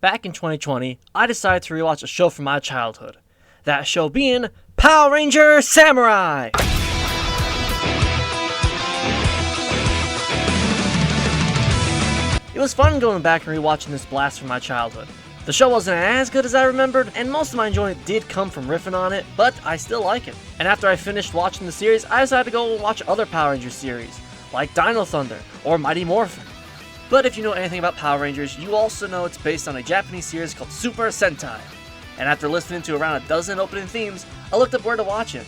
Back in 2020, I decided to rewatch a show from my childhood. That show being Power Ranger Samurai! It was fun going back and rewatching this blast from my childhood. The show wasn't as good as I remembered, and most of my enjoyment did come from riffing on it, but I still like it. And after I finished watching the series, I decided to go and watch other Power Rangers series, like Dino Thunder or Mighty Morphin. But if you know anything about Power Rangers, you also know it's based on a Japanese series called Super Sentai. And after listening to around a dozen opening themes, I looked up where to watch it.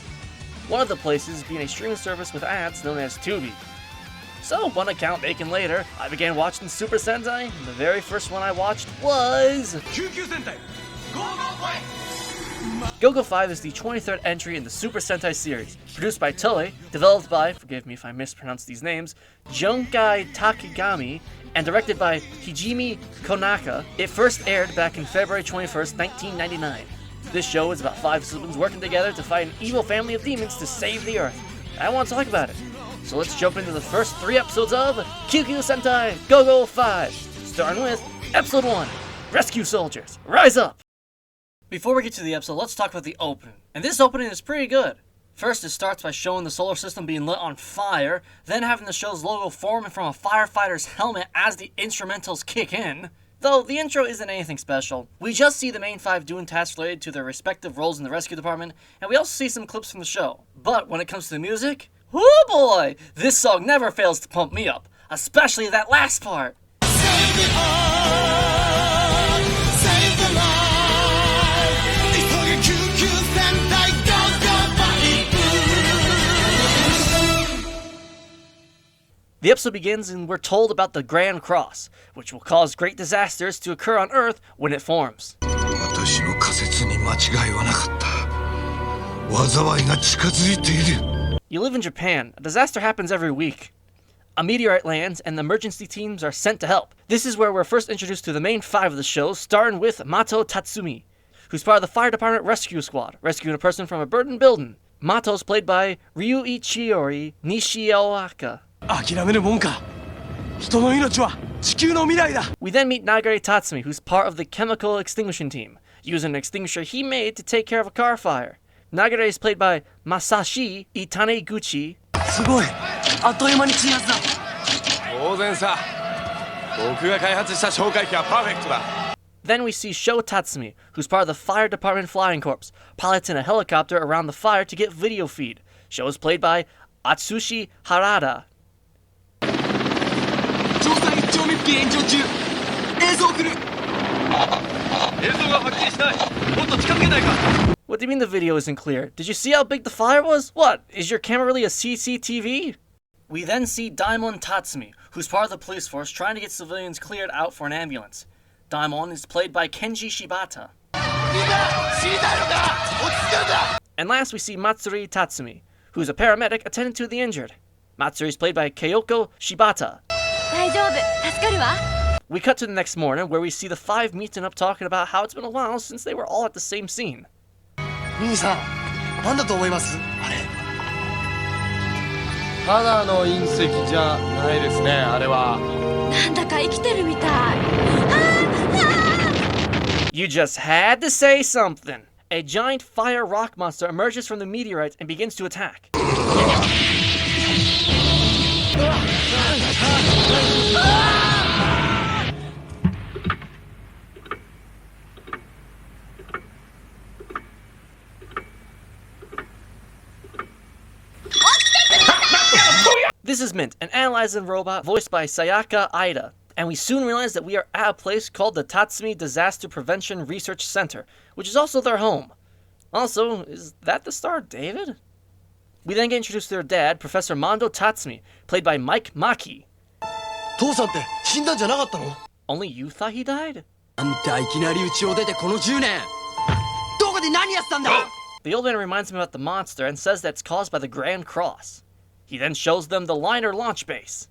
One of the places being a streaming service with ads known as Tubi. So, one account making later, I began watching Super Sentai, and the very first one I watched was... GOGOV is the 23rd entry in the Super Sentai series, produced by Toei, developed by, forgive me if I mispronounce these names, Junkai Takigami, and directed by Hijimi Konaka. It first aired back in February 21st, 1999. This show is about 5 siblings working together to fight an evil family of demons to save the Earth. I want to talk about it. So let's jump into the first 3 episodes of QQ Sentai GOGOV, starting with Episode 1, Rescue Soldiers, Rise Up! Before we get to the episode, let's talk about the opening. And this opening is pretty good. First, it starts by showing the solar system being lit on fire, then having the show's logo forming from a firefighter's helmet as the instrumentals kick in. Though the intro isn't anything special. We just see the main 5 doing tasks related to their respective roles in the rescue department, and we also see some clips from the show. But when it comes to the music, oh boy! This song never fails to pump me up, especially that last part. Save the earth, save the life. The episode begins and we're told about the Grand Cross, which will cause great disasters to occur on Earth when it forms. You live in Japan. A disaster happens every week. A meteorite lands and the emergency teams are sent to help. This is where we're first introduced to the main 5 of the show, starting with Mato Tatsumi, who's part of the fire department rescue squad, rescuing a person from a burdened building. Mato's played by Ryuichiyori Nishioaka. We then meet Nagare Tatsumi, who's part of the chemical extinguishing team, using an extinguisher he made to take care of a car fire. Nagare is played by Masashi Itaneguchi. Then we see Sho Tatsumi, who's part of the fire department flying corps, piloting a helicopter around the fire to get video feed. Sho is played by Atsushi Harada. What do you mean the video isn't clear? Did you see how big the fire was? What? Is your camera really a CCTV? We then see Daimon Tatsumi, who's part of the police force trying to get civilians cleared out for an ambulance. Daimon is played by Kenji Shibata. And last we see Matsuri Tatsumi, who's a paramedic attending to the injured. Matsuri is played by Keiyoko Shibata. We cut to the next morning where we see the 5 meeting up talking about how it's been a while since they were all at the same scene. You just had to say something. A giant fire rock monster emerges from the meteorite and begins to attack. This is Mint, an analyzing robot voiced by Sayaka Aida, and we soon realize that we are at a place called the Tatsumi Disaster Prevention Research Center, which is also their home. Also, is that the star David? We then get introduced to their dad, Professor Mondo Tatsumi, played by Mike Maki. Only you thought he died? The old man reminds him about the monster and says that it's caused by the Grand Cross. He then shows them the liner launch base.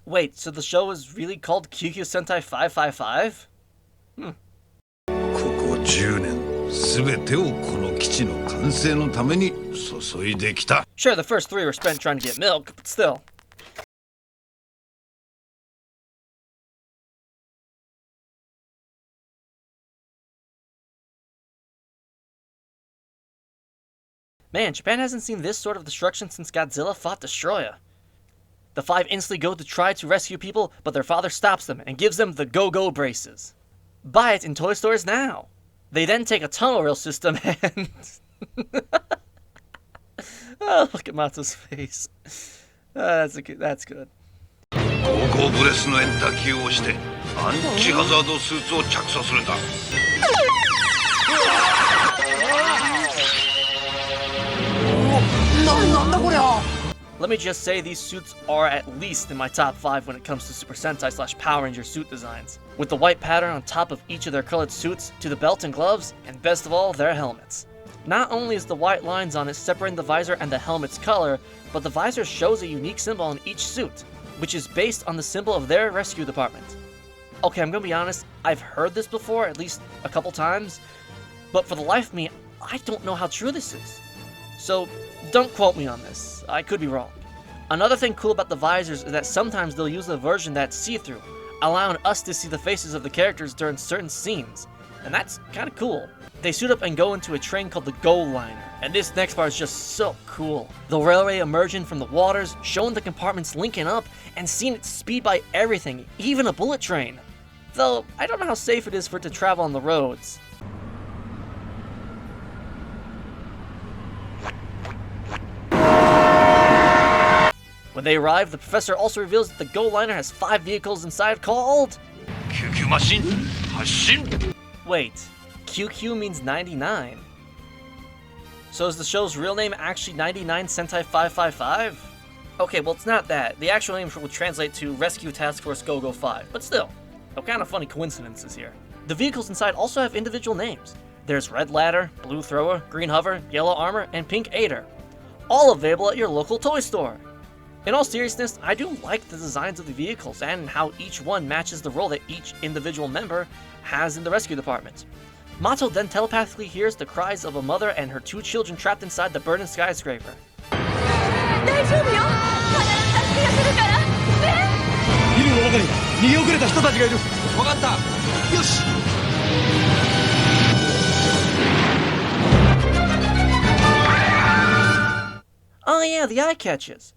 Wait, so the show is really called QQ Sentai 555? 10年全てをこの基地の完成のために注いできた。 Sure, the first 3 were spent trying to get milk, but still. Man, Japan hasn't seen this sort of destruction since Godzilla fought Destroyer. The 5 instantly go to try to rescue people, but their father stops them and gives them the GOGOV braces. Buy it in toy stores now. They then take a tunnel rail system and... Oh, look at Mato's face. That's good. GOGOV ブレスのエンターキーを押してアンチハザードスーツを着装するんだ。 Let me just say these suits are at least in my top 5 when it comes to Super Sentai / Power Ranger suit designs, with the white pattern on top of each of their colored suits, to the belt and gloves, and best of all, their helmets. Not only is the white lines on it separating the visor and the helmet's color, but the visor shows a unique symbol on each suit, which is based on the symbol of their rescue department. Okay, I'm gonna be honest, I've heard this before, at least a couple times, but for the life of me, I don't know how true this is. So, don't quote me on this. I could be wrong. Another thing cool about the visors is that sometimes they'll use a version that's see-through, allowing us to see the faces of the characters during certain scenes. And that's kinda cool. They suit up and go into a train called the GO Liner, and this next part is just so cool. The railway emerging from the waters, showing the compartments linking up, and seeing it speed by everything, even a bullet train. Though, I don't know how safe it is for it to travel on the roads. When they arrive, the professor also reveals that the GO Liner has 5 vehicles inside called... QQ マシン発進。 Wait, QQ means 99? So is the show's real name actually 99 Sentai 555? Okay, well it's not that. The actual name would translate to Rescue Task Force GOGOV 5, but still, no kind of funny coincidences here. The vehicles inside also have individual names. There's Red Ladder, Blue Thrower, Green Hover, Yellow Armor, and Pink Aider. All available at your local toy store. In all seriousness, I do like the designs of the vehicles and how each one matches the role that each individual member has in the rescue department. Mato then telepathically hears the cries of a mother and her 2 children trapped inside the burning skyscraper. Oh yeah, the eye catches.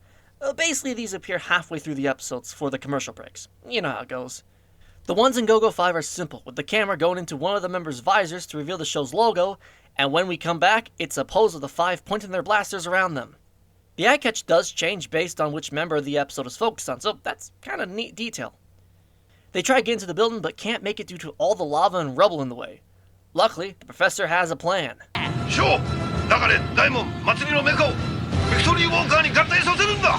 Basically, these appear halfway through the episodes for the commercial breaks. You know how it goes. The ones in GOGOV 5 are simple, with the camera going into one of the members' visors to reveal the show's logo, and when we come back, it's a pose of the 5 pointing their blasters around them. The eye catch does change based on which member the episode is focused on, so that's kind of neat detail. They try to get into the building, but can't make it due to all the lava and rubble in the way. Luckily, the professor has a plan. Show! 中で大門祭りのメカをビクトリーウォーカーに合体させるんだ。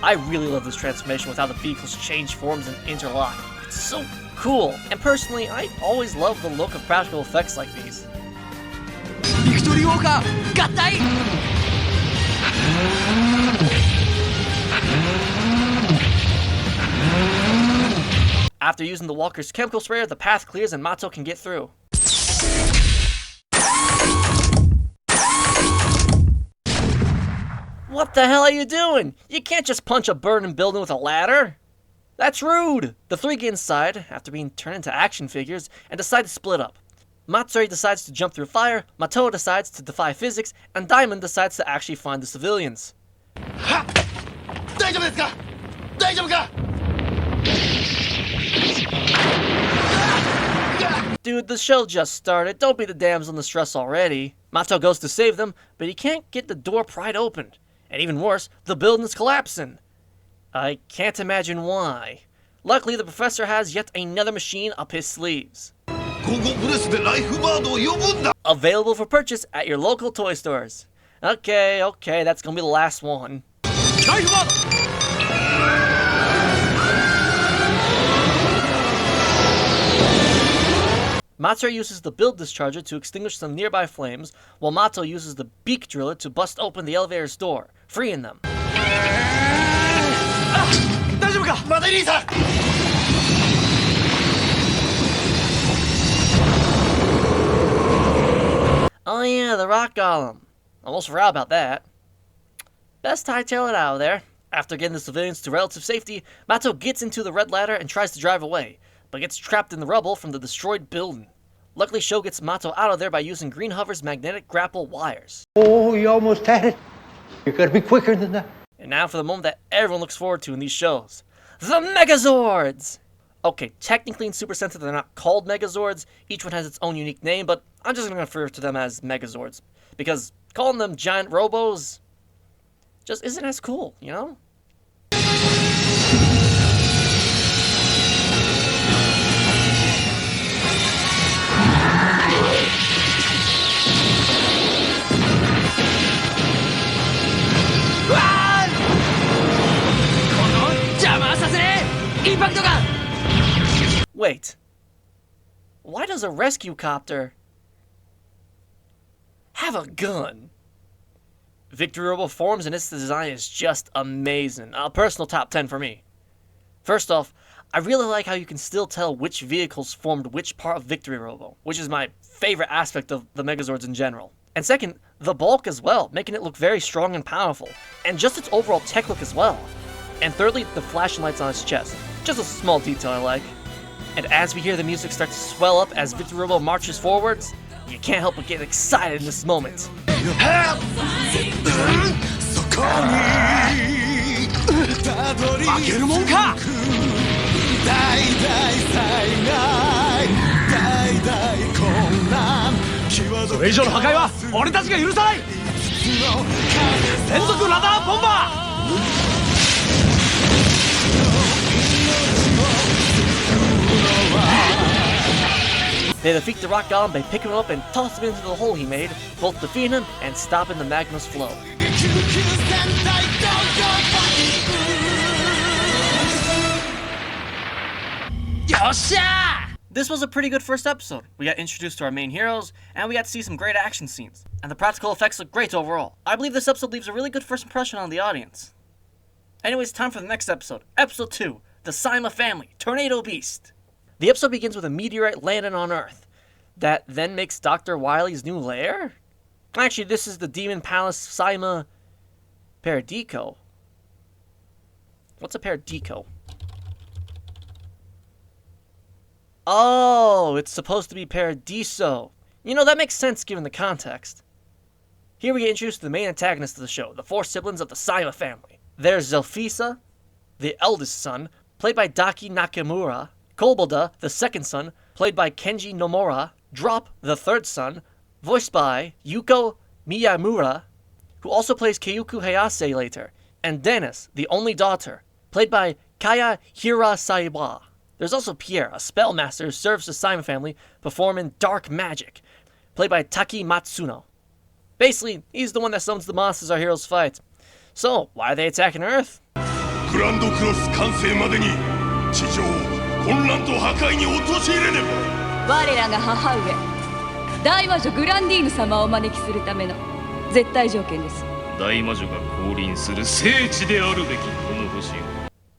I really love this transformation with how the vehicles change forms and interlock. It's so cool. And personally, I always love the look of practical effects like these. Victory Walker, gattai! After using the walker's chemical sprayer, the path clears and Mato can get through. What the hell are you doing? You can't just punch a burning building with a ladder. That's rude. The 3 get inside, after being turned into action figures, and decide to split up. Matsuri decides to jump through fire, Mato decides to defy physics, and Diamond decides to actually find the civilians. Dude, the show just started. Don't be the damsel in distress already. Mato goes to save them, but he can't get the door pried open. And even worse, the building's collapsing. I can't imagine why. Luckily, the professor has yet another machine up his sleeves. Available for purchase at your local toy stores. Okay, that's gonna be the last one. Matsuri uses the build discharger to extinguish some nearby flames, while Mato uses the beak driller to bust open the elevator's door, freeing them. 大丈夫か？まだ兄さん。 Oh yeah, the rock golem. Almost forgot about that. Best hightail it out of there. After getting the civilians to relative safety, Mato gets into the red ladder and tries to drive away, but gets trapped in the rubble from the destroyed building. Luckily, Sho gets Mato out of there by using Green Hover's magnetic grapple wires. Oh, you almost had it. You gotta be quicker than that. And now for the moment that everyone looks forward to in these shows. The Megazords! Okay, technically in Super Sentai they're not called Megazords, each one has its own unique name, but I'm just gonna refer to them as Megazords. Because calling them giant robos just isn't as cool, you know? Wait, why does a rescue copter have a gun? Victory Robo forms and its design is just amazing. A personal top 10 for me. First off, I really like how you can still tell which vehicles formed which part of Victory Robo, which is my favorite aspect of the Megazords in general. And second, the bulk as well, making it look very strong and powerful, and just its overall tech look as well. And thirdly, the flashing lights on its chest, just a small detail I like. And as we hear the music start to swell up as Victory Robo marches forwards, you can't help but get excited in this moment. They defeat the rock golem by picking him up and tossing him into the hole he made, both defeating him and stopping the magma's flow. This was a pretty good first episode. We got introduced to our main heroes, and we got to see some great action scenes. And the practical effects look great overall. I believe this episode leaves a really good first impression on the audience. Anyways, time for the next episode. Episode 2, The Saima Family, Tornado Beast. The episode begins with a meteorite landing on Earth that then makes Dr. Wily's new lair? Actually, this is the Demon Palace Saima Paradico. What's a Paradico? Oh, it's supposed to be Paradiso. You know, that makes sense given the context. Here we get introduced to the main antagonist of the show, the 4 siblings of the Saima family. There's Zelfisa, the eldest son, played by Daki Nakamura. Kobolda, the second son, played by Kenji Nomura. Drop, the third son, voiced by Yuko Miyamura, who also plays Keiuku Hayase later. And Dennis, the only daughter, played by Kaya Hirasaiwa. There's also Pierre, a spellmaster who serves the Saima family, performing dark magic, played by Taki Matsuno. Basically, he's the one that summons the monsters our heroes fight. So, why are they attacking Earth? グランドクロス完成までに地上混乱と破壊に陥れねば。我らが母上大魔女グランディーヌ様をお招きするための絶対条件です。大魔女が降臨する聖地であるべきこの星を。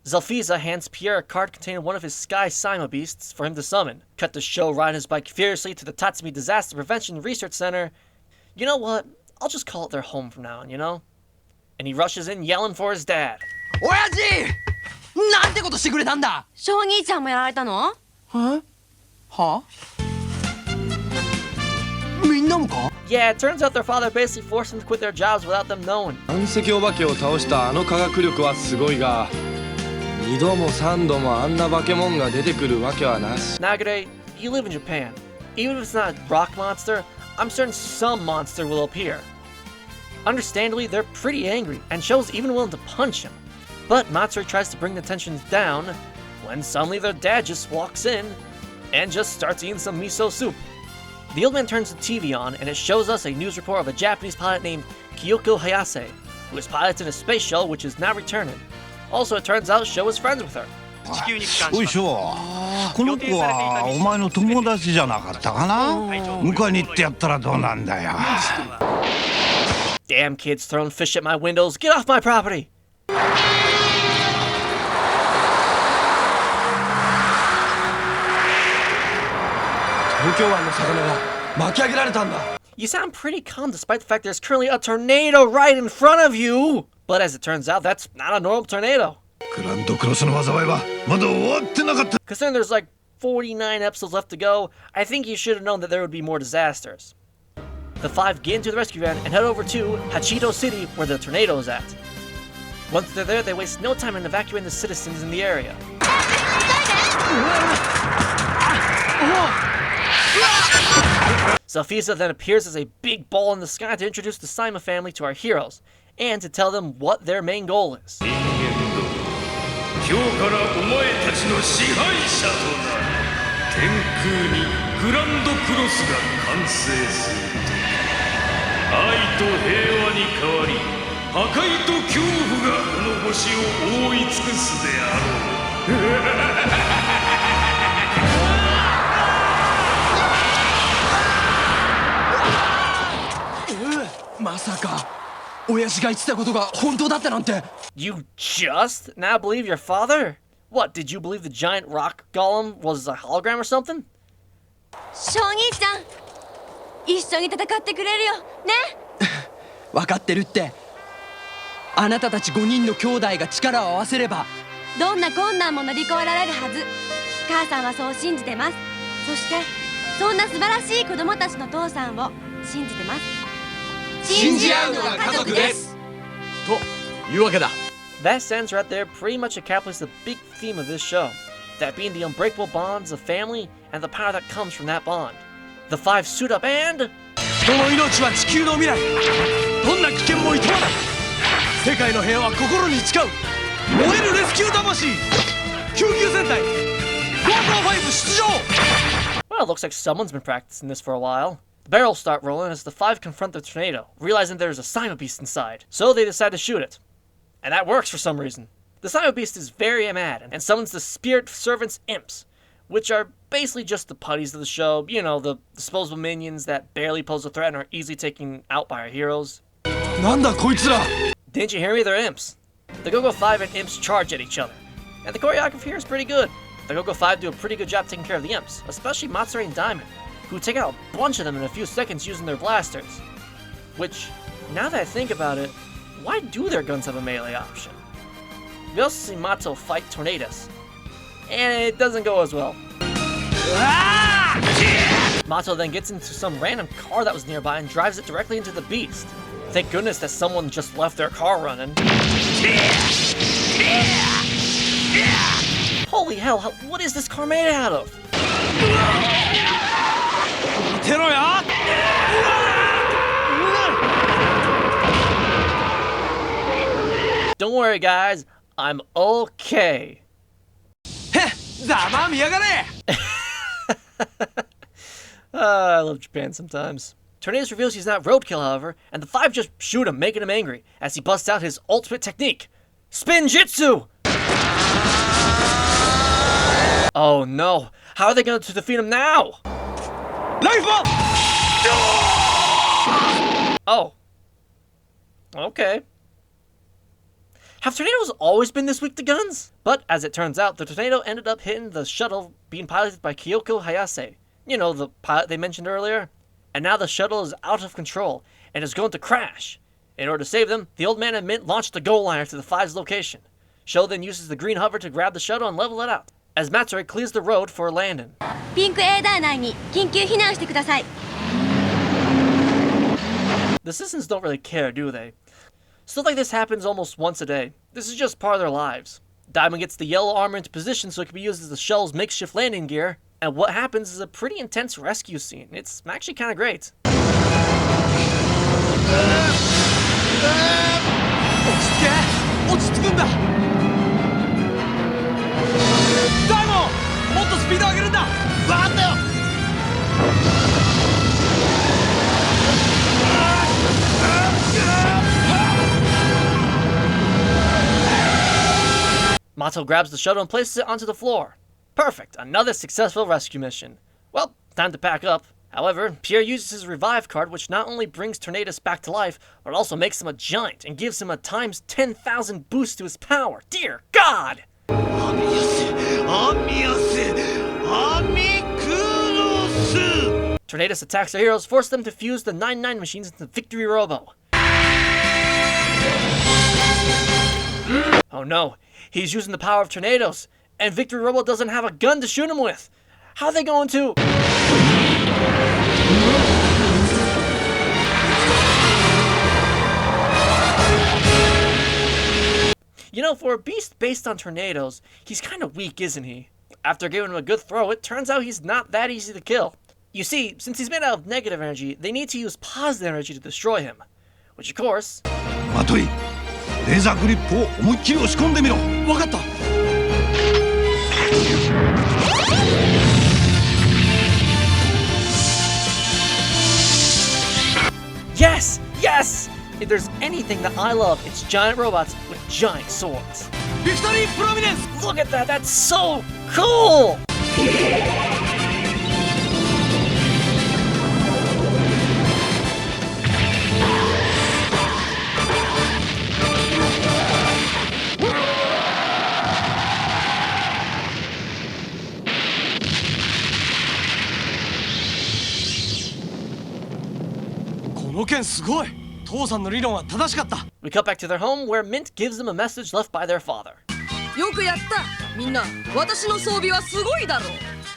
Zelfisa hands Pierre a card containing one of his Sky Saima beasts for him to summon. Cut to Sho riding his bike furiously to the Tatsumi Disaster Prevention Research Center. You know what? I'll just call it their home from now on, you know? And he rushes in yelling for his dad. 親父なんてことしてくれたんだ。ショー兄ちゃんもやられたの？は？みんなもか？ Yeah, it turns out their father basically forced them to quit their jobs without them knowing. 岩石お化けを倒したあの科学力はすごいが、2度も3度もあんな化け物が出てくるわけはなし。 Nagare, you live in Japan. Even if it's not a rock monster, I'm certain some monster will appear. Understandably, they're pretty angry, and Sho's even willing to punch him. But Matsuri tries to bring the tensions down when suddenly their dad just walks in and just starts eating some miso soup. The old man turns the TV on and it shows us a news report of a Japanese pilot named Kyoko Hayase, who is piloting a space shuttle which is now returning. Also, it turns out Sho is friends with her. おいしょこの子はお前の友達じゃなかったかな迎えに行ってやったらどうなんだよ Damn kids throwing fish at my windows. Get off my property! 東京湾の魚が巻き上げられたんだ You sound pretty calm despite the fact there's currently a tornado right in front of you! But as it turns out, that's not a normal tornado. グランドクロスの災いはまだ終わってなかった Considering there's like 49 episodes left to go, I think you should have known that there would be more disasters. The five get into the rescue van and head over to Hachito City, where the tornado is at. Once they're there, they waste no time in evacuating the citizens in the area. Zalfisa then appears as a big ball in the sky to introduce the Saima family to our heroes, and to tell them what their main goal is. 今日からお前たちの支配者となる天空にグランドクロスが完成する愛と平和に変わり破壊と恐怖がこの星を覆い尽くすであうまさか親父が言ってたことが本当だったなんて You just now believe your father? What, did you believe the giant rock golem was a hologram or something? ショー兄ちゃん一緒に戦ってくれるよね分かってるってあなたたち5人の兄弟が力を合わせればどんな困難も乗り越えられるはず母さんはそう信じてますそしてそんな素晴らしい子供たちの父さんを信じてます信じ合うのが家族ですというわけだ That sentence right there pretty much encapsulates the big theme of this show, that being the unbreakable bonds of family and the power that comes from that bond. The five suit up and... 人の命は地球の未来どんな危険もいとわない世界の平和は心に誓う燃えるレスキュー魂救急戦隊GOGOV出場 Well, it looks like someone's been practicing this for a while. The barrels start rolling as the five confront the tornado, realizing there's a Saima beast inside, so they decide to shoot it. And that works for some reason. The Saima beast is very mad and summons the spirit servants imps, which are basically just the putties of the show, you know, the disposable minions that barely pose a threat and are easily taken out by our heroes. なんだこいつら Didn't you hear me? They're imps. The GOGOV and imps charge at each other. And the choreography here is pretty good. The GOGOV do a pretty good job taking care of the imps, especially Matsuri and Diamond, who take out a bunch of them in a few seconds using their blasters. Which, now that I think about it, why do their guns have a melee option? We also see Mato fight tornadoes, and it doesn't go as well. Mato then gets into some random car that was nearby and drives it directly into the beast. Thank goodness that someone just left their car running. Holy hell, what is this car made out of? 見てろよ Don't worry guys, I'm okay. へざまみやがれ I love Japan sometimes. Tornadoes reveals he's not roadkill, however, and the five just shoot him, making him angry, as he busts out his ultimate technique, Spin Jitsu! Oh no, how are they going to defeat him now? Life bomb! Oh. Okay. Have tornadoes always been this weak to guns? But, as it turns out, the tornado ended up hitting the shuttle being piloted by Kyoko Hayase. You know, the pilot they mentioned earlier? And now the shuttle is out of control, and is going to crash. In order to save them, the old man and Mint launched the goal liner to the Five's location. Sho then uses the green hover to grab the shuttle and level it out, as Matsuri clears the road for a landing. ピンクエーダー内に緊急避難してください The citizens don't really care, do they? Stuff like this happens almost once a day. This is just part of their lives. Diamond gets the yellow armor into position so it can be used as the shuttle's makeshift landing gear, and what happens is a pretty intense rescue scene. It's actually kind of great. 落ち着くんだダイモンもっとスピード上げるんだ分かったよ Mato grabs the shuttle and places it onto the floor. Perfect, another successful rescue mission. Well, time to pack up. However, Pierre uses his revive card, which not only brings Tornadoes back to life, but also makes him a giant and gives him a times 10,000 boost to his power. Dear God! Tornadoes attacks our heroes, force them to fuse the 99 machines into Victory Robo. Oh no, he's using the power of Tornadoes, and Victory Robo doesn't have a gun to shoot him with. How are they going to... You know, for a beast based on Tornadoes, he's kind of weak, isn't he? After giving him a good throw, it turns out he's not that easy to kill. You see, since he's made out of negative energy, they need to use positive energy to destroy him. Which, of course... マトイ、レーザーグリップを思いっきり押し込んでみろ。わかった。 Yes! Yes! If there's anything that I love, it's giant robots with giant swords. Victory Prominence! Look at that! That's so cool! We cut back to their home, where Mint gives them a message left by their father. よくやった。みんな、私の装備はすごいだろ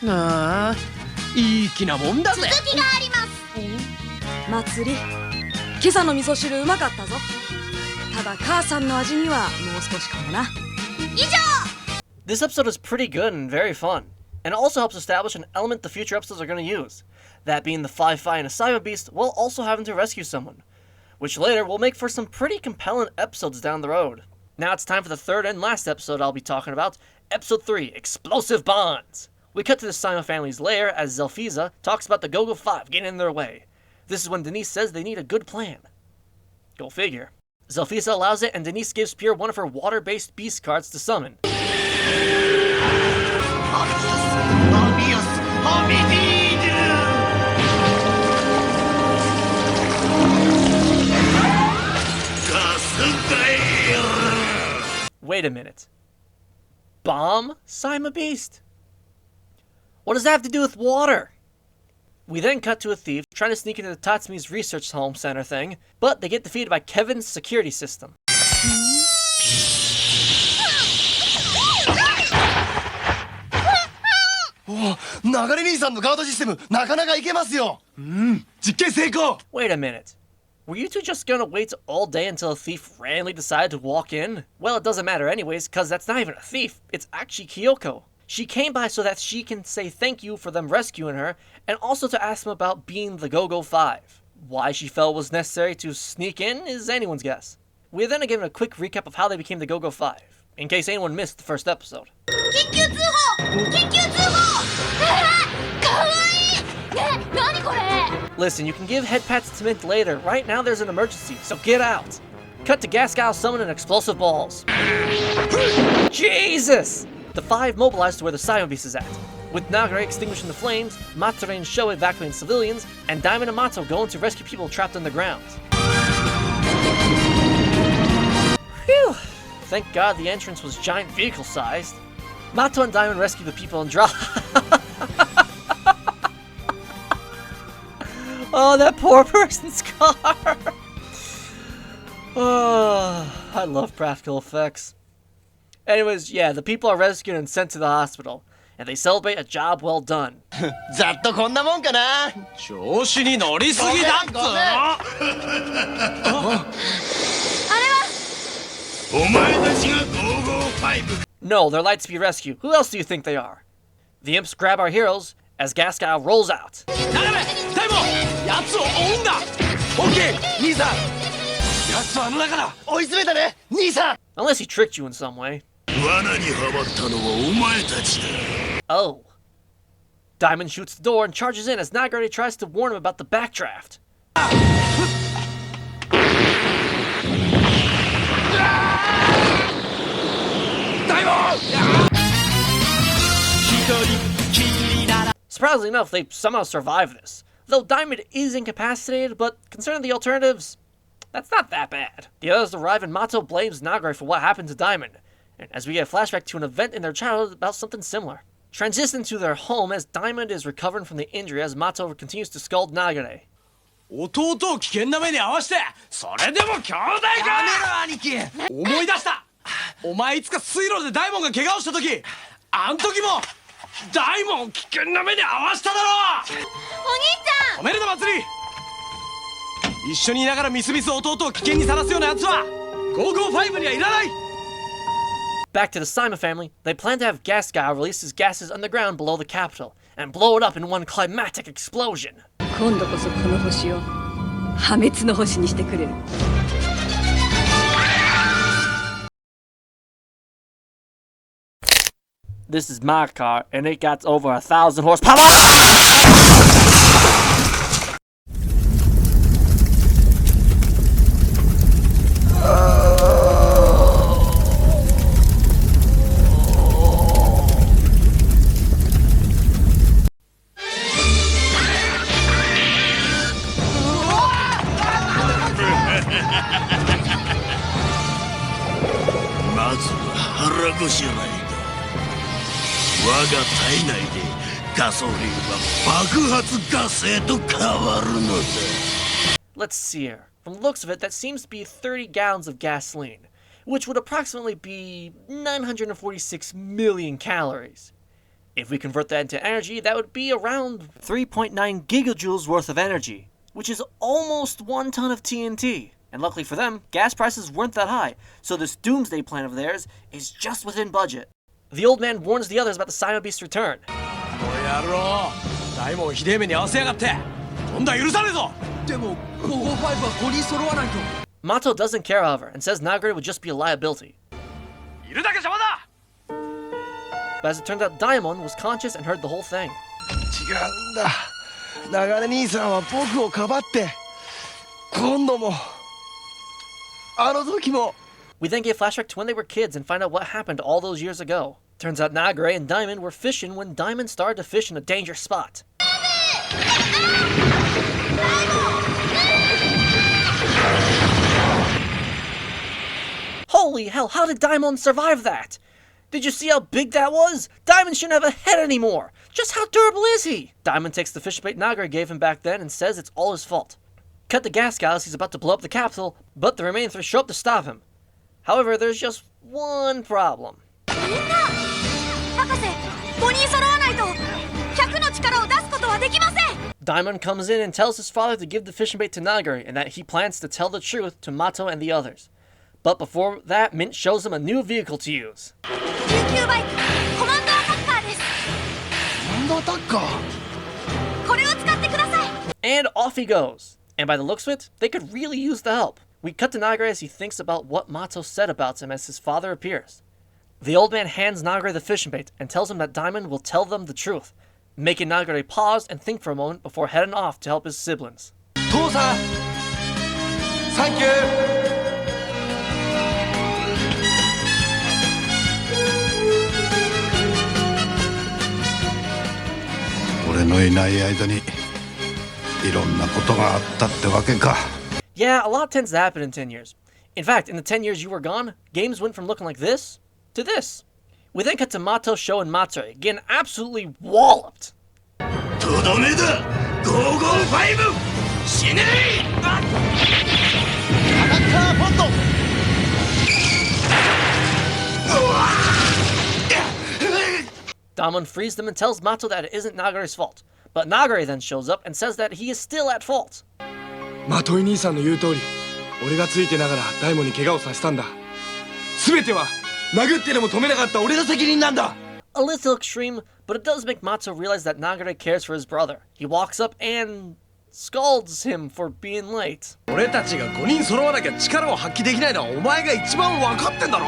う。ああ、いい気なもんだぜ。続きがあります。祭り、今朝の味噌汁うまかったぞ。ただ母さんの味にはもう少しかもな。以上。 This episode is pretty good and very fun, and it also helps establish an element the future episodes are going to use. That being the fight and a Cyber Beast while also having to rescue someone, which later will make for some pretty compelling episodes down the road. Now it's time for the third and last episode I'll be talking about, Episode 3, Explosive Bonds. We cut to the Simon family's lair as Zelfiza talks about the GOGOV getting in their way. This is when Denise says they need a good plan. Go figure. Zelfiza allows it, and Denise gives Pierre one of her water-based beast cards to summon. Wait a minute. Bomb Cyma Beast? What does that have to do with water? We then cut to a thief trying to sneak into the Tatsumi's research home center thing, but they get defeated by Kevin's security system. 流れ兄さんのガードシステムなかなかいけますよ。実験成功。 Wait a minute. Were you two just gonna wait all day until a thief randomly decided to walk in? Well, it doesn't matter anyways, cause that's not even a thief. It's actually Kyoko. She came by so that she can say thank you for them rescuing her, and also to ask them about being the GOGOV. Why she felt it was necessary to sneak in is anyone's guess. We are then given a quick recap of how they became the GOGOV, in case anyone missed the first episode. 緊急通報！緊急通報！かわいい！ねえ、何これ？ Listen, you can give head pats to Mint later. Right now there's an emergency, so get out. Cut to Gascal summoning explosive balls. Jesus! The five mobilize to where the Cyber Beast is at. With Nagare extinguishing the flames, Matsure and Sho evacuating civilians, and Diamond and Mato going to rescue people trapped underground. Phew! Thank God the entrance was giant vehicle-sized. Mato and Diamond rescue the people and drop... Oh, that poor person's car! Oh, I love practical effects. Anyways, yeah, the people are rescued and sent to the hospital, and they celebrate a job well done. ざっとこんなもんかな。調子に乗りすぎだっつーの。お前たちがGOGOV。 No, they're Lightspeed Rescue. Who else do you think they are? The imps grab our heroes as Gascal rolls out. やつを追うんだ。オッケー、兄さん。やつはあの中だ。追い詰めたね、兄さん。 Unless he tricked you in some way. 罠にはまったのはお前たちだ。 Oh. Diamond shoots the door and charges in as Nagare tries to warn him about the backdraft. Surprisingly enough, they somehow survive this. Though Diamond is incapacitated, but considering the alternatives, that's not that bad. The others arrive and Mato blames Nagare for what happened to Diamond, and as we get a flashback to an event in their childhood about something similar. Transition to their home as Diamond is recovering from the injury as Mato continues to scold Nagare. 弟を危険な目に遭わしてそれでも兄弟か。やめろ兄貴。思い出した。お前いつか水路で大門が怪我をした時、あん時も大門を危険な目に遭わしただろ。お兄ちゃん。止めるな祭り。一緒にいながらみすみす弟を危険にさらすような奴はGOGOVにはいらない。 Back to the Simon family, they plan to have Gasgao release his gases underground below the capital and blow it up in one climatic explosion. 今度こそこの星を破滅の星にしてくれる。This is my car, and it got over 1,000 horsepower. Let's see here. From the looks of it, that seems to be 30 gallons of gasoline, which would approximately be 946 million calories. If we convert that into energy, that would be around 3.9 gigajoules worth of energy, which is almost 1 ton of TNT. And luckily for them, gas prices weren't that high, so this doomsday plan of theirs is just within budget. The old man warns the others about the Sino Beast's return. Mato doesn't care, however, and says Nagare would just be a liability. But as it turns out, Daimon was conscious and heard the whole thing. We then get a flashback to when they were kids and find out what happened all those years ago. Turns out Nagare and Diamond were fishing when Diamond started to fish in a dangerous spot. Holy hell, how did Diamond survive that? Did you see how big that was? Diamond shouldn't have a head anymore. Just how durable is he? Diamond takes the fish bait Nagare gave him back then and says it's all his fault. Cut the gas guy as he's about to blow up the capital, but the remaining 3 show up to stop him. However, there's just one problem. Diamond comes in and tells his father to give the fishing bait to Nagare and that he plans to tell the truth to Mato and the others. But before that, Mint shows him a new vehicle to use. And off he goes. And by the looks of it, they could really use the help. We cut to Nagare as he thinks about what Mato said about him as his father appears. The old man hands Nagare the fishing bait and tells him that Diamond will tell them the truth, making Nagare pause and think for a moment before heading off to help his siblings. Tosa! Thank you! 俺のいない間にいろんなことがあったってわけか。Yeah, a lot tends to happen in 10 years. In fact, in the 10 years you were gone, games went from looking like this to this. We then cut to Mato, Sho, and Matsuri getting absolutely walloped. Damon frees them and tells Mato that it isn't Nagare's fault. But Nagare then shows up and says that he is still at fault. マトイ兄さんの言う通り、俺がついてながら大門に怪我をさせたんだ。全ては殴ってでも止めなかった俺の責任なんだ。A little extreme, but it does make Mato realize that Nagare cares for his brother. He walks up and scolds him for being late. 俺たちが5人揃わなきゃ力を発揮できないのはお前が一番分かってんだろ?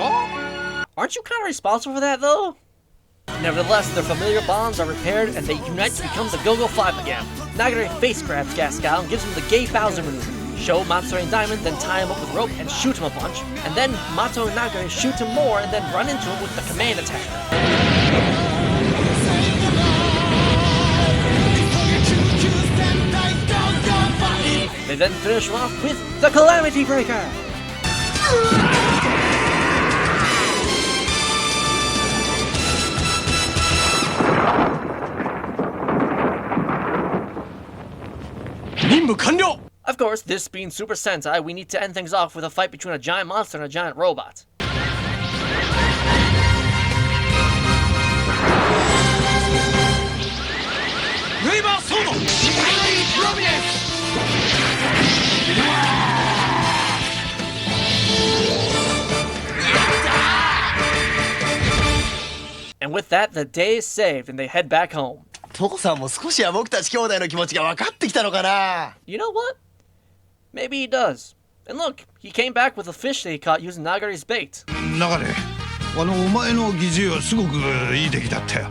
Aren't you kind of responsible for that, though? Nevertheless, their familiar bonds are repaired and they unite to become the GOGOV again. Nagare face grabs Gascal and gives him the gay Bowser maneuver, show Matsuri and Diamond, then tie him up with rope and shoot him a bunch, and then Mato and Nagare shoot him more and then run into him with the command attack. They then finish him off with the Calamity Breaker! Of course, this being Super Sentai, we need to end things off with a fight between a giant monster and a giant robot. And with that, the day is saved and they head back home. 父さんも少しは僕たち兄弟の気持ちが分かってきたのかな。 You know what? Maybe he does. And look, he came back with a fish that he caught using Nagare's bait. 流れ、お前の疑似はすごくいい出来だったよ。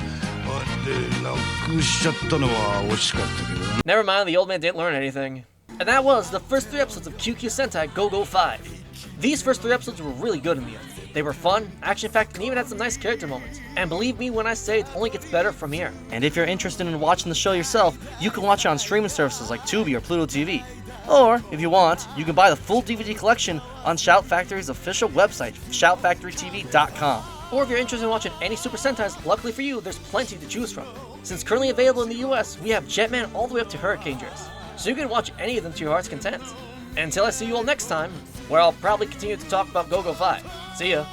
で、なくしちゃったのは惜しかったけど。Never mind, the old man didn't learn anything. And that was the first 3 episodes of QQ Sentai GOGOV 5. These first 3 episodes were really good in the end. They were fun, action-packed, and even had some nice character moments. And believe me when I say it only gets better from here. And if you're interested in watching the show yourself, you can watch it on streaming services like Tubi or Pluto TV. Or, if you want, you can buy the full DVD collection on Shout Factory's official website, shoutfactorytv.com. Or if you're interested in watching any Super Sentais, luckily for you, there's plenty to choose from. Since currently available in the US, we have Jetman all the way up to Hurricane Dress, so you can watch any of them to your heart's content. And until I see you all next time, where I'll probably continue to talk about GOGOV 5. See ya!